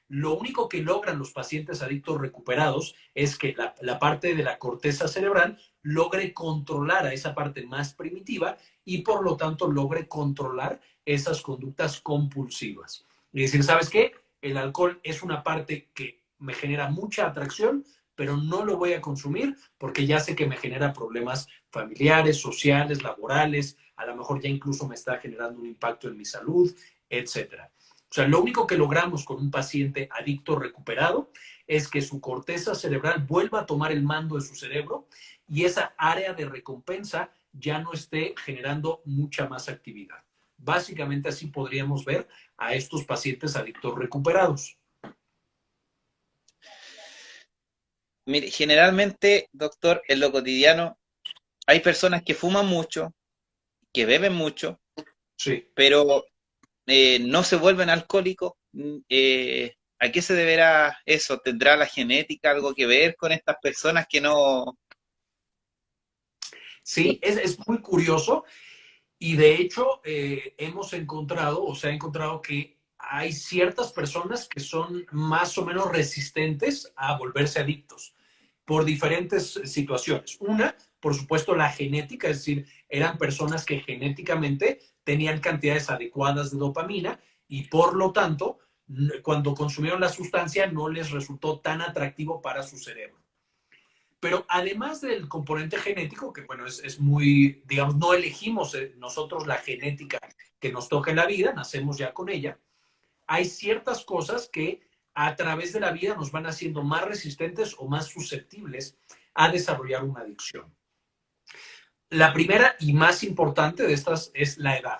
Lo único que logran los pacientes adictos recuperados es que la parte de la corteza cerebral logre controlar a esa parte más primitiva y por lo tanto logre controlar esas conductas compulsivas. Y decir, ¿sabes qué? El alcohol es una parte que me genera mucha atracción, pero no lo voy a consumir porque ya sé que me genera problemas familiares, sociales, laborales, a lo mejor ya incluso me está generando un impacto en mi salud, etcétera. O sea, lo único que logramos con un paciente adicto recuperado es que su corteza cerebral vuelva a tomar el mando de su cerebro y esa área de recompensa ya no esté generando mucha más actividad. Básicamente así podríamos ver a estos pacientes adictos recuperados. Mire, generalmente, doctor, en lo cotidiano hay personas que fuman mucho, que beben mucho, Sí. pero no se vuelven alcohólicos. ¿A qué se deberá eso? ¿Tendrá la genética algo que ver con estas personas que no... Sí, es muy curioso y de hecho hemos encontrado, o se ha encontrado que hay ciertas personas que son más o menos resistentes a volverse adictos por diferentes situaciones. Una, por supuesto, la genética, es decir, eran personas que genéticamente tenían cantidades adecuadas de dopamina y por lo tanto, cuando consumieron la sustancia no les resultó tan atractivo para su cerebro. Pero además del componente genético, que bueno, es muy, digamos, no elegimos nosotros la genética que nos toca en la vida, nacemos ya con ella, hay ciertas cosas que a través de la vida nos van haciendo más resistentes o más susceptibles a desarrollar una adicción. La primera y más importante de estas es la edad.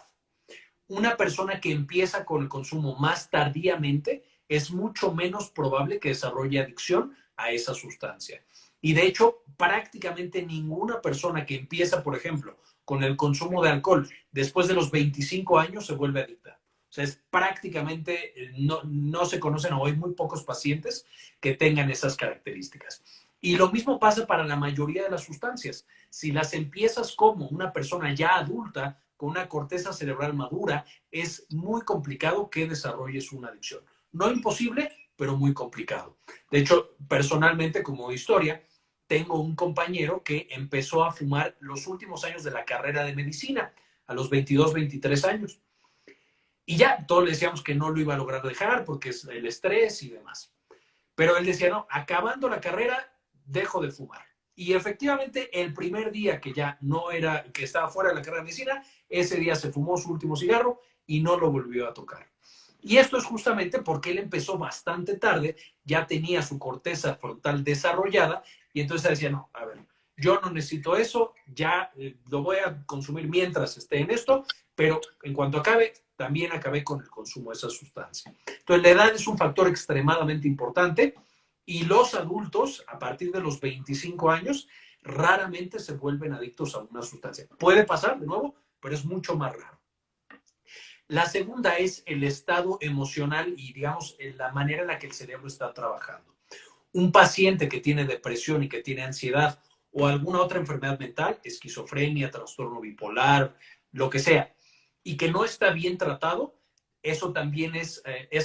Una persona que empieza con el consumo más tardíamente es mucho menos probable que desarrolle adicción a esa sustancia. Y de hecho, prácticamente ninguna persona que empieza, por ejemplo, con el consumo de alcohol después de los 25 años se vuelve adicta. O sea, es prácticamente, no se conocen o hay muy pocos pacientes que tengan esas características. Y lo mismo pasa para la mayoría de las sustancias. Si las empiezas como una persona ya adulta, con una corteza cerebral madura, es muy complicado que desarrolles una adicción. No imposible, pero muy complicado. De hecho, personalmente, como historia, tengo un compañero que empezó a fumar los últimos años de la carrera de medicina, a los 22, 23 años. Y ya, todos le decíamos que no lo iba a lograr dejar porque es el estrés y demás. Pero él decía, no, acabando la carrera, dejo de fumar. Y efectivamente, el primer día que ya no era, que estaba fuera de la carrera de medicina, ese día se fumó su último cigarro y no lo volvió a tocar. Y esto es justamente porque él empezó bastante tarde, ya tenía su corteza frontal desarrollada y entonces decía, no, a ver, yo no necesito eso, ya lo voy a consumir mientras esté en esto, pero en cuanto acabe, también acabé con el consumo de esa sustancia. Entonces, la edad es un factor extremadamente importante y los adultos, a partir de los 25 años, raramente se vuelven adictos a una sustancia. Puede pasar de nuevo, pero es mucho más raro. La segunda es el estado emocional y, digamos, la manera en la que el cerebro está trabajando. Un paciente que tiene depresión y que tiene ansiedad o alguna otra enfermedad mental, esquizofrenia, trastorno bipolar, lo que sea, y que no está bien tratado, eso también es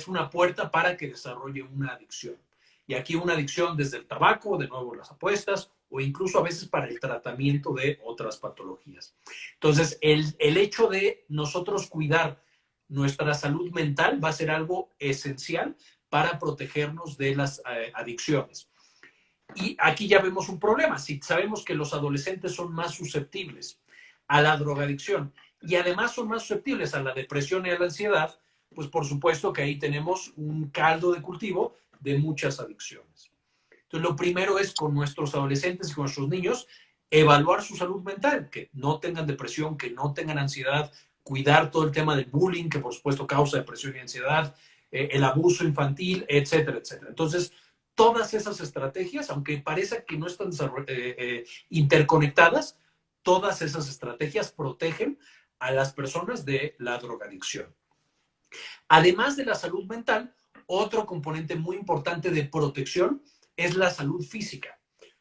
una puerta para que desarrolle una adicción. Y aquí una adicción desde el tabaco, de nuevo las apuestas, o incluso a veces para el tratamiento de otras patologías. Entonces, el hecho de nosotros cuidar nuestra salud mental va a ser algo esencial para protegernos de las adicciones. Y aquí ya vemos un problema. Si sabemos que los adolescentes son más susceptibles a la drogadicción. Y además son más susceptibles a la depresión y a la ansiedad, pues por supuesto que ahí tenemos un caldo de cultivo de muchas adicciones. Entonces, lo primero es con nuestros adolescentes y con nuestros niños, evaluar su salud mental, que no tengan depresión, que no tengan ansiedad, cuidar todo el tema del bullying, que por supuesto causa depresión y ansiedad, el abuso infantil, etcétera, etcétera. Entonces, todas esas estrategias, aunque parezca que no están interconectadas, todas esas estrategias protegen a las personas de la drogadicción. Además de la salud mental, otro componente muy importante de protección es la salud física.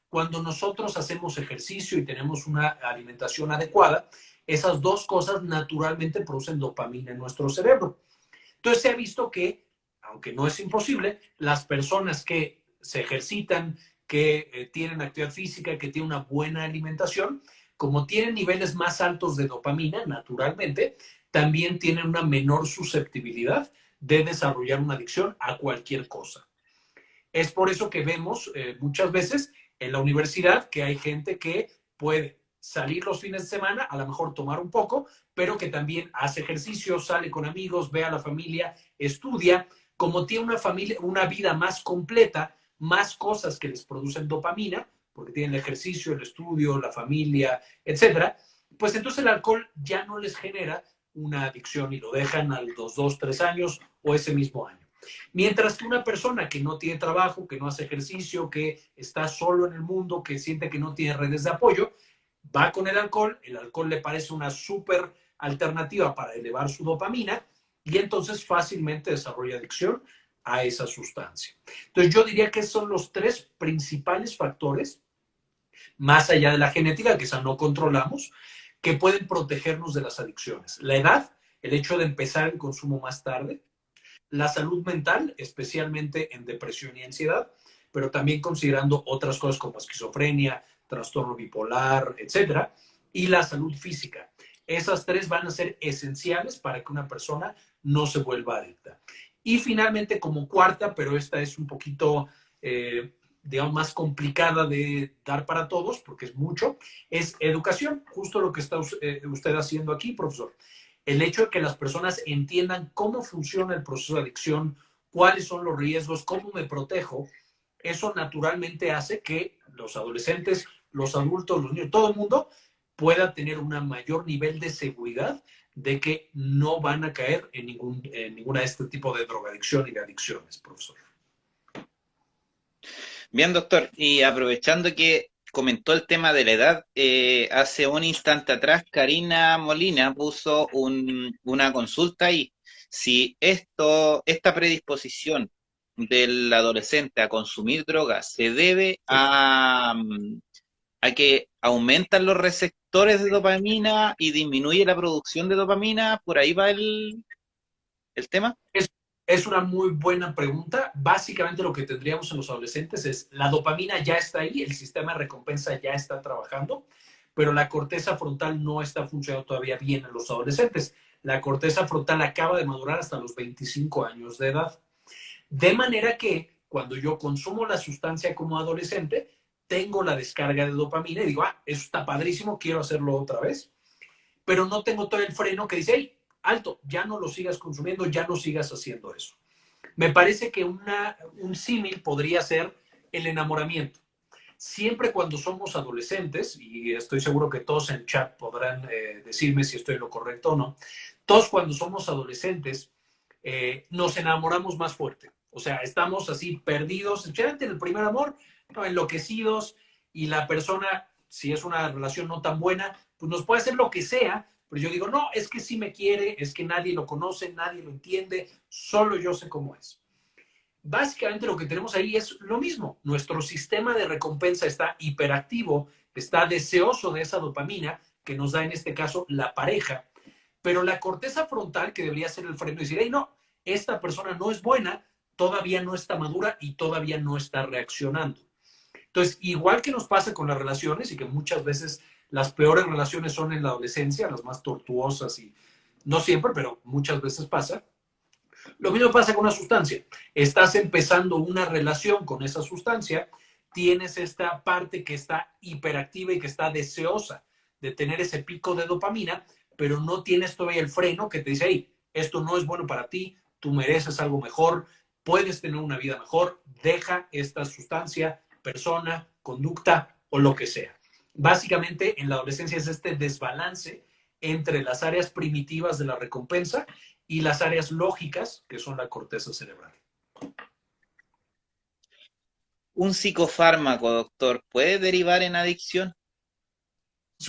Cuando nosotros hacemos ejercicio y tenemos una alimentación adecuada, esas dos cosas naturalmente producen dopamina en nuestro cerebro. Entonces se ha visto que, aunque no es imposible, las personas que se ejercitan, que tienen actividad física, que tienen una buena alimentación, como tienen niveles más altos de dopamina, naturalmente, también tienen una menor susceptibilidad de desarrollar una adicción a cualquier cosa. Es por eso que vemos muchas veces en la universidad que hay gente que puede salir los fines de semana, a lo mejor tomar un poco, pero que también hace ejercicio, sale con amigos, ve a la familia, estudia. Como tiene una familia, una vida más completa, más cosas que les producen dopamina, porque tienen el ejercicio, el estudio, la familia, etcétera, pues entonces el alcohol ya no les genera una adicción y lo dejan a los 2, 3 años o ese mismo año. Mientras que una persona que no tiene trabajo, que no hace ejercicio, que está solo en el mundo, que siente que no tiene redes de apoyo, va con el alcohol le parece una súper alternativa para elevar su dopamina y entonces fácilmente desarrolla adicción a esa sustancia. Entonces yo diría que son los tres principales factores, más allá de la genética, que esa no controlamos, que pueden protegernos de las adicciones. La edad, el hecho de empezar el consumo más tarde, la salud mental, especialmente en depresión y ansiedad, pero también considerando otras cosas como esquizofrenia, trastorno bipolar, etcétera, y la salud física. Esas tres van a ser esenciales para que una persona no se vuelva adicta. Y finalmente, como cuarta, pero esta es un poquito, digamos, más complicada de dar para todos, porque es mucho, es educación, justo lo que está usted haciendo aquí, profesor. El hecho de que las personas entiendan cómo funciona el proceso de adicción, cuáles son los riesgos, cómo me protejo, eso naturalmente hace que los adolescentes, los adultos, los niños, todo el mundo pueda tener un mayor nivel de seguridad de que no van a caer en ninguna de este tipo de drogadicción y de adicciones, profesor. Bien, doctor, y aprovechando que comentó el tema de la edad, hace un instante atrás Karina Molina puso una consulta ahí. Si esta predisposición del adolescente a consumir drogas se debe a que aumentan los receptores de dopamina y disminuye la producción de dopamina, por ahí va el tema. Es una muy buena pregunta. Básicamente lo que tendríamos en los adolescentes es la dopamina ya está ahí, el sistema de recompensa ya está trabajando, pero la corteza frontal no está funcionando todavía bien en los adolescentes. La corteza frontal acaba de madurar hasta los 25 años de edad. De manera que cuando yo consumo la sustancia como adolescente, tengo la descarga de dopamina y digo, eso está padrísimo, quiero hacerlo otra vez, pero no tengo todo el freno que dice, hey, alto, ya no lo sigas consumiendo, ya no sigas haciendo eso. Me parece que un símil podría ser el enamoramiento. Siempre cuando somos adolescentes, y estoy seguro que todos en chat podrán decirme si estoy en lo correcto o no, todos cuando somos adolescentes nos enamoramos más fuerte. O sea, estamos así perdidos, especialmente en el primer amor, ¿no? Enloquecidos, y la persona, si es una relación no tan buena, pues nos puede hacer lo que sea, pero yo digo, no, es que sí me quiere, es que nadie lo conoce, nadie lo entiende, solo yo sé cómo es. Básicamente lo que tenemos ahí es lo mismo. Nuestro sistema de recompensa está hiperactivo, está deseoso de esa dopamina que nos da en este caso la pareja, pero la corteza frontal, que debería ser el freno y decir, hey, no, esta persona no es buena, todavía no está madura y todavía no está reaccionando. Entonces, igual que nos pasa con las relaciones y que muchas veces las peores relaciones son en la adolescencia, las más tortuosas y no siempre, pero muchas veces pasa. Lo mismo pasa con una sustancia. Estás empezando una relación con esa sustancia, tienes esta parte que está hiperactiva y que está deseosa de tener ese pico de dopamina, pero no tienes todavía el freno que te dice, hey, esto no es bueno para ti, tú mereces algo mejor, puedes tener una vida mejor, deja esta sustancia, persona, conducta o lo que sea. Básicamente en la adolescencia es este desbalance entre las áreas primitivas de la recompensa y las áreas lógicas, que son la corteza cerebral. ¿Un psicofármaco, doctor, puede derivar en adicción?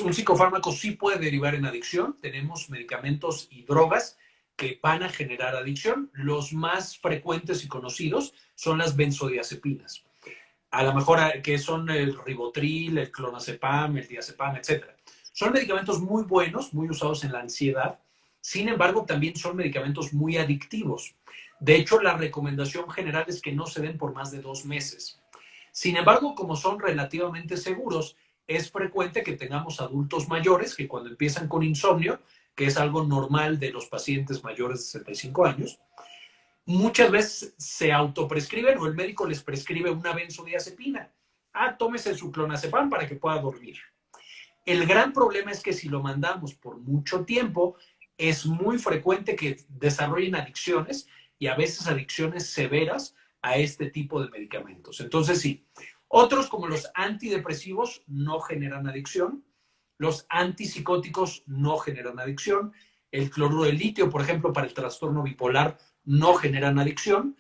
Un psicofármaco sí puede derivar en adicción. Tenemos medicamentos y drogas que van a generar adicción. Los más frecuentes y conocidos son las benzodiazepinas. A lo mejor que son el ribotril, el clonazepam, el diazepam, etcétera. Son medicamentos muy buenos, muy usados en la ansiedad. Sin embargo, también son medicamentos muy adictivos. De hecho, la recomendación general es que no se den por más de 2 meses. Sin embargo, como son relativamente seguros, es frecuente que tengamos adultos mayores que cuando empiezan con insomnio, que es algo normal de los pacientes mayores de 65 años, muchas veces se autoprescriben o el médico les prescribe una benzodiazepina. Tómese su clonazepam para que pueda dormir. El gran problema es que si lo mandamos por mucho tiempo, es muy frecuente que desarrollen adicciones y a veces adicciones severas a este tipo de medicamentos. Entonces, sí, otros como los antidepresivos no generan adicción, los antipsicóticos no generan adicción, el cloruro de litio, por ejemplo, para el trastorno bipolar no generan adicción,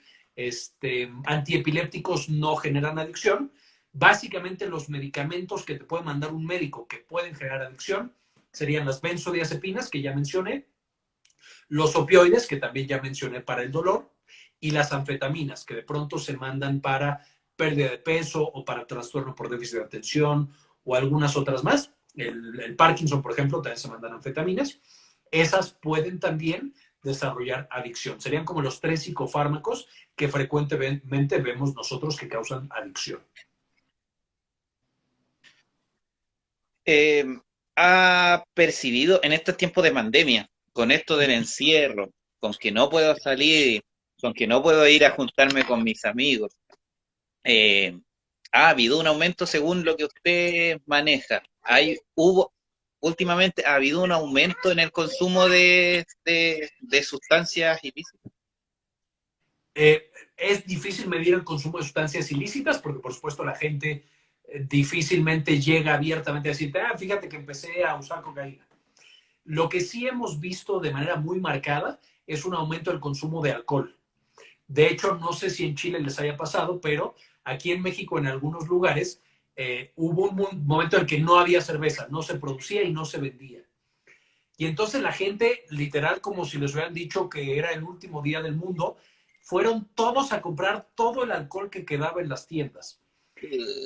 antiepilépticos no generan adicción. Básicamente los medicamentos que te puede mandar un médico que pueden generar adicción serían las benzodiazepinas, que ya mencioné, los opioides, que también ya mencioné para el dolor, y las anfetaminas, que de pronto se mandan para pérdida de peso o para trastorno por déficit de atención o algunas otras más. El Parkinson, por ejemplo, también se mandan anfetaminas. Esas pueden también desarrollar adicción. Serían como los 3 psicofármacos que frecuentemente vemos nosotros que causan adicción. Eh, ¿Ha percibido en estos tiempos de pandemia, con esto del encierro, con que no puedo salir, con que no puedo ir a juntarme con mis amigos, eh, ha habido un aumento según lo que usted maneja? Últimamente ha habido un aumento en el consumo de sustancias ilícitas. Es difícil medir el consumo de sustancias ilícitas porque, por supuesto, la gente difícilmente llega abiertamente a decirte, fíjate que empecé a usar cocaína. Lo que sí hemos visto de manera muy marcada es un aumento del consumo de alcohol. De hecho, no sé si en Chile les haya pasado, pero aquí en México, en algunos lugares, hubo un momento en el que no había cerveza, no se producía y no se vendía. Y entonces la gente, literal, como si les hubieran dicho que era el último día del mundo, fueron todos a comprar todo el alcohol que quedaba en las tiendas.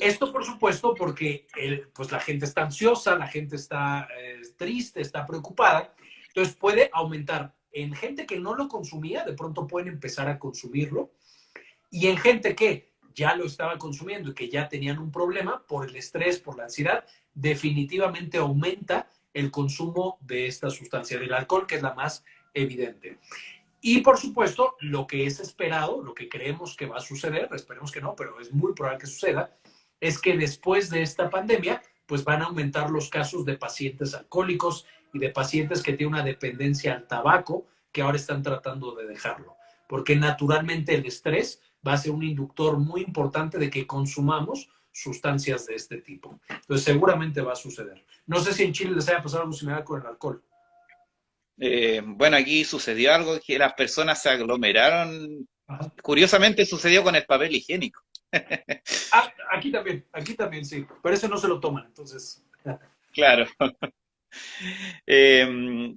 Esto, por supuesto, porque pues la gente está ansiosa, la gente está triste, está preocupada. Entonces puede aumentar. En gente que no lo consumía, de pronto pueden empezar a consumirlo. Y en gente que ya lo estaba consumiendo y que ya tenían un problema por el estrés, por la ansiedad, definitivamente aumenta el consumo de esta sustancia, del alcohol, que es la más evidente. Y por supuesto, lo que es esperado, lo que creemos que va a suceder, esperemos que no, pero es muy probable que suceda, es que después de esta pandemia, pues van a aumentar los casos de pacientes alcohólicos y de pacientes que tienen una dependencia al tabaco, que ahora están tratando de dejarlo. Porque naturalmente el estrés va a ser un inductor muy importante de que consumamos sustancias de este tipo. Entonces seguramente va a suceder. No sé si en Chile les haya pasado algo similar con el alcohol. Bueno, aquí sucedió algo que las personas se aglomeraron. Ajá. Curiosamente sucedió con el papel higiénico. Aquí también sí, pero ese no se lo toman, entonces. Claro.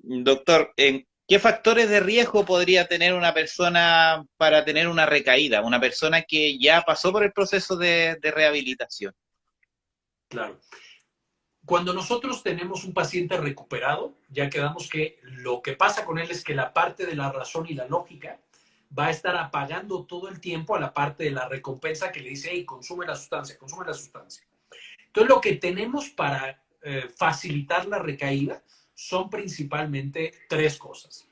Doctor, ¿qué factores de riesgo podría tener una persona para tener una recaída? Una persona que ya pasó por el proceso de rehabilitación. Claro. Cuando nosotros tenemos un paciente recuperado, ya quedamos que lo que pasa con él es que la parte de la razón y la lógica va a estar apagando todo el tiempo a la parte de la recompensa que le dice, hey, consume la sustancia, consume la sustancia. Entonces, lo que tenemos para facilitar la recaída son principalmente 3 cosas.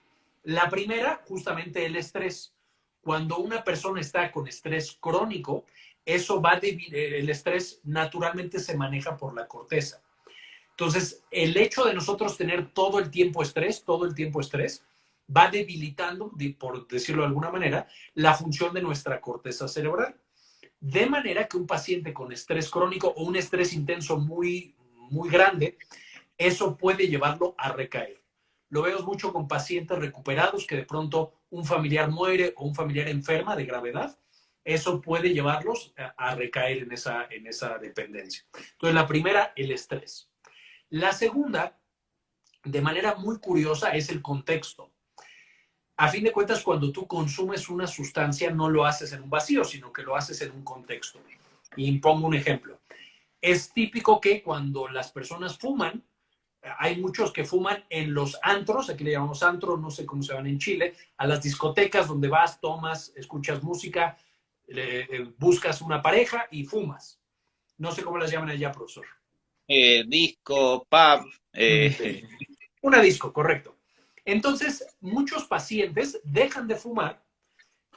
La primera, justamente el estrés. Cuando una persona está con estrés crónico, el estrés naturalmente se maneja por la corteza. Entonces, el hecho de nosotros tener todo el tiempo estrés, va debilitando, por decirlo de alguna manera, la función de nuestra corteza cerebral. De manera que un paciente con estrés crónico o un estrés intenso muy grande, eso puede llevarlo a recaer. Lo veo mucho con pacientes recuperados que de pronto un familiar muere o un familiar enferma de gravedad. Eso puede llevarlos a recaer en esa dependencia. Entonces, la primera, el estrés. La segunda, de manera muy curiosa, es el contexto. A fin de cuentas, cuando tú consumes una sustancia, no lo haces en un vacío, sino que lo haces en un contexto. Y pongo un ejemplo. Es típico que cuando las personas fuman, hay muchos que fuman en los antros, aquí le llamamos antro, no sé cómo se llaman en Chile, a las discotecas donde vas, tomas, escuchas música, buscas una pareja y fumas. No sé cómo las llaman allá, profesor. Disco, pub, Una disco, correcto. Entonces, muchos pacientes dejan de fumar,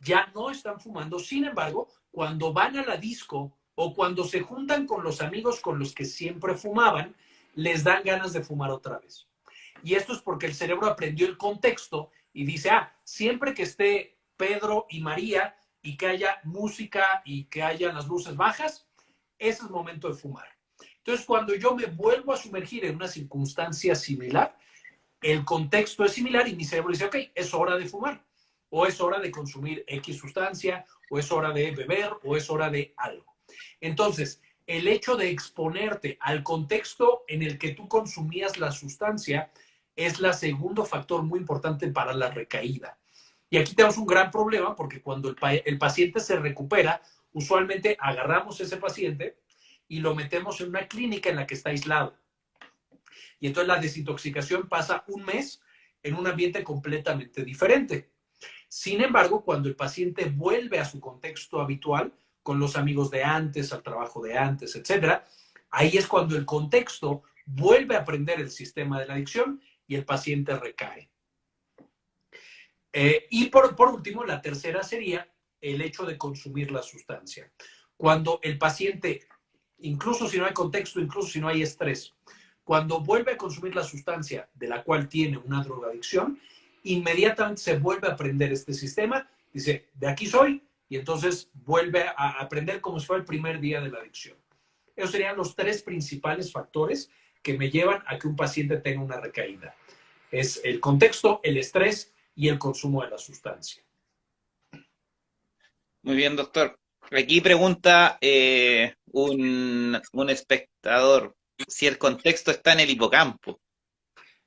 ya no están fumando, sin embargo, cuando van a la disco o cuando se juntan con los amigos con los que siempre fumaban, les dan ganas de fumar otra vez. Y esto es porque el cerebro aprendió el contexto y dice, siempre que esté Pedro y María y que haya música y que haya las luces bajas, ese es el momento de fumar. Entonces, cuando yo me vuelvo a sumergir en una circunstancia similar, el contexto es similar y mi cerebro dice, ok, es hora de fumar, o es hora de consumir X sustancia, o es hora de beber, o es hora de algo. Entonces, el hecho de exponerte al contexto en el que tú consumías la sustancia es el segundo factor muy importante para la recaída. Y aquí tenemos un gran problema porque cuando el paciente se recupera, usualmente agarramos a ese paciente y lo metemos en una clínica en la que está aislado. Y entonces la desintoxicación pasa un mes en un ambiente completamente diferente. Sin embargo, cuando el paciente vuelve a su contexto habitual, con los amigos de antes, al trabajo de antes, etcétera, ahí es cuando el contexto vuelve a aprender el sistema de la adicción y el paciente recae. Y por último, la tercera sería el hecho de consumir la sustancia. Cuando el paciente, incluso si no hay contexto, incluso si no hay estrés, cuando vuelve a consumir la sustancia de la cual tiene una drogadicción, inmediatamente se vuelve a aprender este sistema, dice, de aquí soy, y entonces vuelve a aprender como si fuera el primer día de la adicción. Esos serían los tres principales factores que me llevan a que un paciente tenga una recaída. Es el contexto, el estrés y el consumo de la sustancia. Muy bien, doctor. Aquí pregunta un espectador si el contexto está en el hipocampo.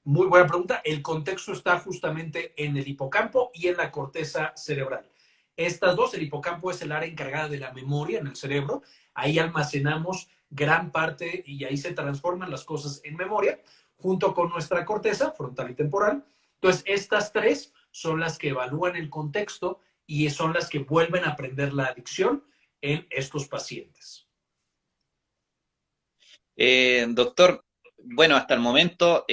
Muy buena pregunta. El contexto está justamente en el hipocampo y en la corteza cerebral. Estas dos, el hipocampo es el área encargada de la memoria en el cerebro. Ahí almacenamos gran parte y ahí se transforman las cosas en memoria, junto con nuestra corteza frontal y temporal. Entonces, estas tres son las que evalúan el contexto y son las que vuelven a aprender la adicción en estos pacientes. Doctor, bueno, hasta el momento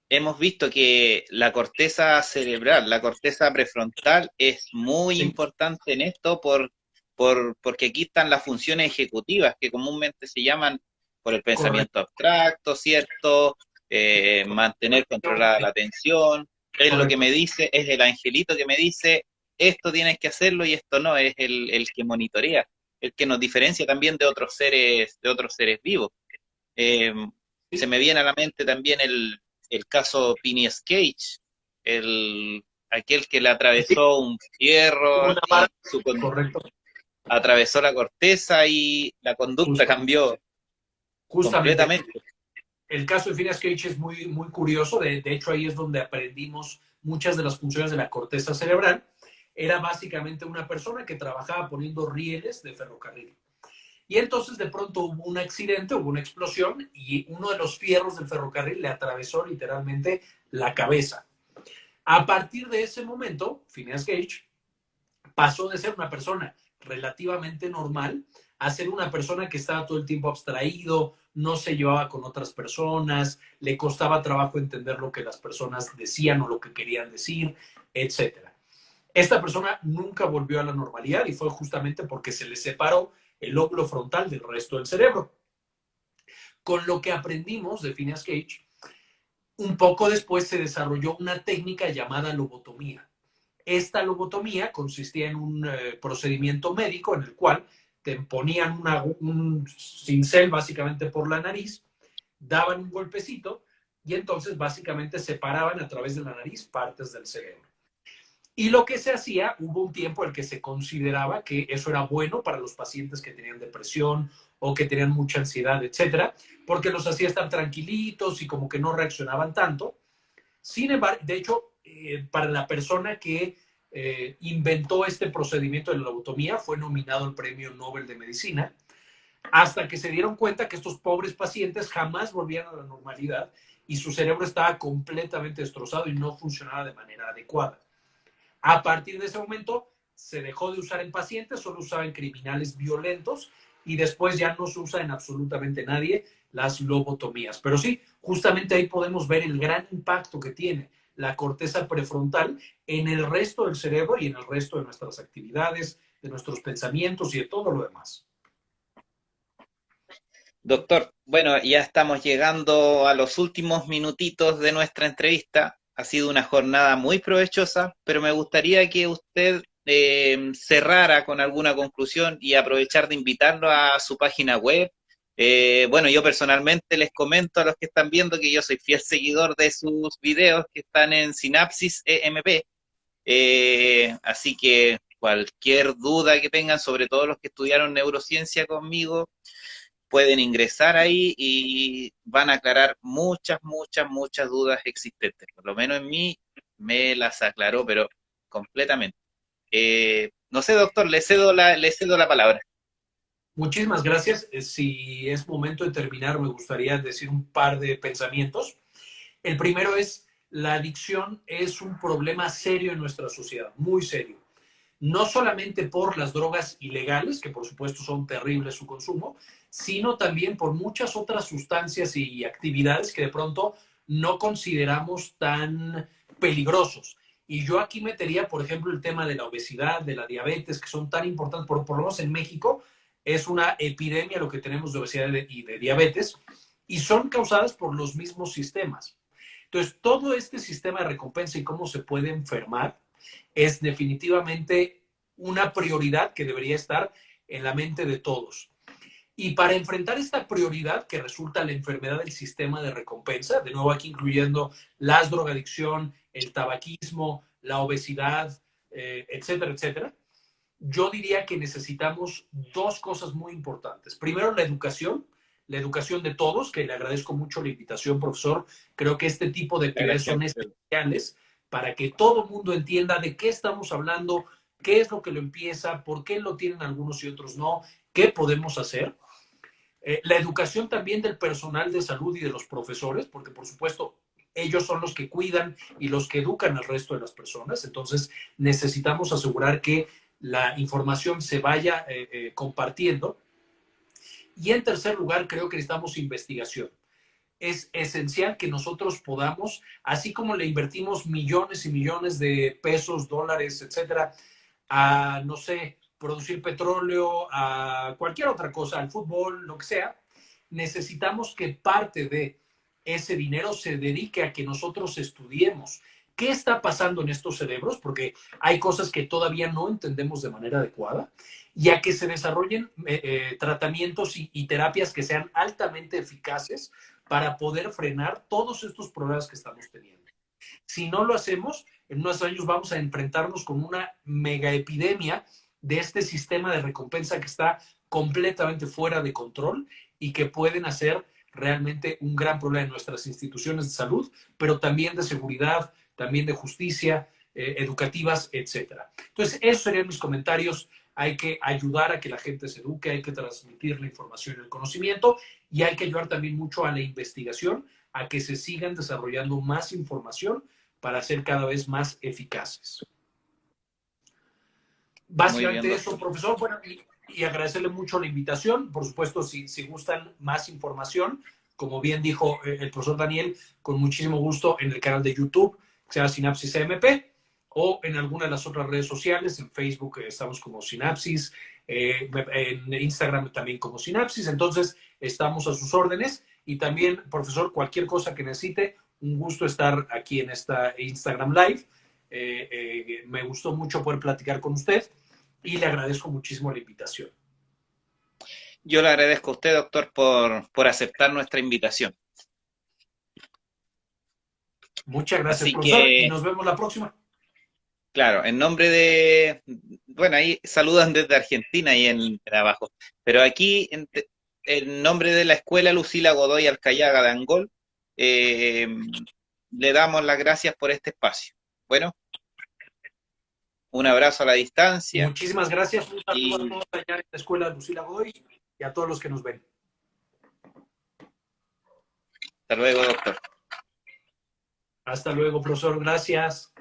hemos visto que la corteza cerebral, la corteza prefrontal es muy Sí, importante en esto porque aquí están las funciones ejecutivas que comúnmente se llaman por el pensamiento correcto, abstracto, ¿cierto? Mantener controlada la atención. Es lo que correcto. me dice, es el angelito que me dice, esto tienes que hacerlo y esto no, es el que monitorea, el que nos diferencia también de otros seres vivos. Eh, Se Sí, me viene a la mente también el caso Phineas Cage, aquel que le sí, atravesó un fierro una y parte, correcto. atravesó la corteza y la conducta Justo, cambió justamente. completamente. El caso de Phineas Cage es muy curioso. De hecho, ahí es donde aprendimos muchas de las funciones de la corteza cerebral. Era básicamente una persona que trabajaba poniendo rieles de ferrocarril. Y entonces de pronto hubo un accidente, hubo una explosión y uno de los fierros del ferrocarril le atravesó literalmente la cabeza. A partir de ese momento, Phineas Cage pasó de ser una persona relativamente normal a ser una persona que estaba todo el tiempo abstraído, no se llevaba con otras personas, le costaba trabajo entender lo que las personas decían o lo que querían decir, etcétera. Esta persona nunca volvió a la normalidad y fue justamente porque se le separó el lóbulo frontal del resto del cerebro. Con lo que aprendimos de Phineas Gage, un poco después se desarrolló una técnica llamada lobotomía. Esta lobotomía consistía en un procedimiento médico en el cual te ponían un cincel básicamente por la nariz, daban un golpecito y entonces básicamente separaban a través de la nariz partes del cerebro. Y lo que se hacía, hubo un tiempo en el que se consideraba que eso era bueno para los pacientes que tenían depresión o que tenían mucha ansiedad, etcétera, porque los hacía estar tranquilitos y como que no reaccionaban tanto. Sin embargo, de hecho, para la persona que inventó este procedimiento de la lobotomía, fue nominado al Premio Nobel de Medicina, hasta que se dieron cuenta que estos pobres pacientes jamás volvían a la normalidad y su cerebro estaba completamente destrozado y no funcionaba de manera adecuada. A partir de ese momento se dejó de usar en pacientes, solo usaba en criminales violentos y después ya no se usa en absolutamente nadie las lobotomías. Pero sí, justamente ahí podemos ver el gran impacto que tiene la corteza prefrontal en el resto del cerebro y en el resto de nuestras actividades, de nuestros pensamientos y de todo lo demás. Doctor, bueno, ya estamos llegando a los últimos minutitos de nuestra entrevista. Ha sido una jornada muy provechosa, pero me gustaría que usted cerrara con alguna conclusión y aprovechar de invitarlo a su página web. Bueno, yo personalmente les comento a los que están viendo que yo soy fiel seguidor de sus videos que están en Sinapsis EMP. Así que cualquier duda que tengan, sobre todo los que estudiaron neurociencia conmigo, pueden ingresar ahí y van a aclarar muchas, muchas, muchas dudas existentes. Por lo menos en mí me las aclaró, pero completamente. No sé, doctor, le cedo la palabra. Muchísimas gracias. Si es momento de terminar, me gustaría decir un par de pensamientos. El primero es, la adicción es un problema serio en nuestra sociedad, muy serio. No solamente por las drogas ilegales, que por supuesto son terribles su consumo, sino también por muchas otras sustancias y actividades que de pronto no consideramos tan peligrosos. Y yo aquí metería, por ejemplo, el tema de la obesidad, de la diabetes, que son tan importantes, por lo menos en México, es una epidemia lo que tenemos de obesidad y de diabetes, y son causadas por los mismos sistemas. Entonces, todo este sistema de recompensa y cómo se puede enfermar es definitivamente una prioridad que debería estar en la mente de todos. Y para enfrentar esta prioridad que resulta la enfermedad del sistema de recompensa, de nuevo aquí incluyendo las drogadicción, el tabaquismo, la obesidad, etcétera, etcétera, yo diría que necesitamos dos cosas muy importantes. Primero, la educación de todos, que le agradezco mucho la invitación, profesor. Creo que este tipo de actividades son esenciales para que todo el mundo entienda de qué estamos hablando, qué es lo que lo empieza, por qué lo tienen algunos y otros no, qué podemos hacer. La educación también del personal de salud y de los profesores, porque por supuesto ellos son los que cuidan y los que educan al resto de las personas. Entonces necesitamos asegurar que la información se vaya compartiendo. Y en tercer lugar, creo que necesitamos investigación. Es esencial que nosotros podamos, así como le invertimos millones y millones de pesos, dólares, etcétera, a, no sé, producir petróleo, a cualquier otra cosa, al fútbol, lo que sea, necesitamos que parte de ese dinero se dedique a que nosotros estudiemos qué está pasando en estos cerebros, porque hay cosas que todavía no entendemos de manera adecuada, y a que se desarrollen tratamientos y terapias que sean altamente eficaces para poder frenar todos estos problemas que estamos teniendo. Si no lo hacemos, en unos años vamos a enfrentarnos con una mega epidemia de este sistema de recompensa que está completamente fuera de control y que pueden hacer realmente un gran problema en nuestras instituciones de salud, pero también de seguridad, también de justicia, educativas, etcétera. Entonces, esos serían mis comentarios. Hay que ayudar a que la gente se eduque, hay que transmitir la información y el conocimiento, y hay que ayudar también mucho a la investigación, a que se sigan desarrollando más información para ser cada vez más eficaces. Básicamente Bien, eso, profesor. Bueno, y agradecerle mucho la invitación. Por supuesto, si gustan más información, como bien dijo el profesor Daniel, con muchísimo gusto en el canal de YouTube, que se llama Sinapsis MP, o en alguna de las otras redes sociales. En Facebook estamos como Sinapsis, en Instagram también como Sinapsis. Entonces, estamos a sus órdenes Y también, profesor, cualquier cosa que necesite, un gusto estar aquí en esta Instagram Live. Me gustó mucho poder platicar con usted y le agradezco muchísimo la invitación. Yo le agradezco a usted, doctor, por aceptar nuestra invitación. Muchas gracias, Así profesor, y que, nos vemos la próxima. claro, en nombre de, bueno, ahí saludan desde Argentina y en abajo, pero aquí, en nombre de la Escuela Lucila Godoy Alcayaga de Angol, eh, le damos las gracias por este espacio. Bueno, un abrazo a la distancia Muchísimas gracias. Un saludo a y todos allá en la Escuela Lucila Godoy y a todos los que nos ven. hasta luego, doctor. Hasta luego, profesor. Gracias.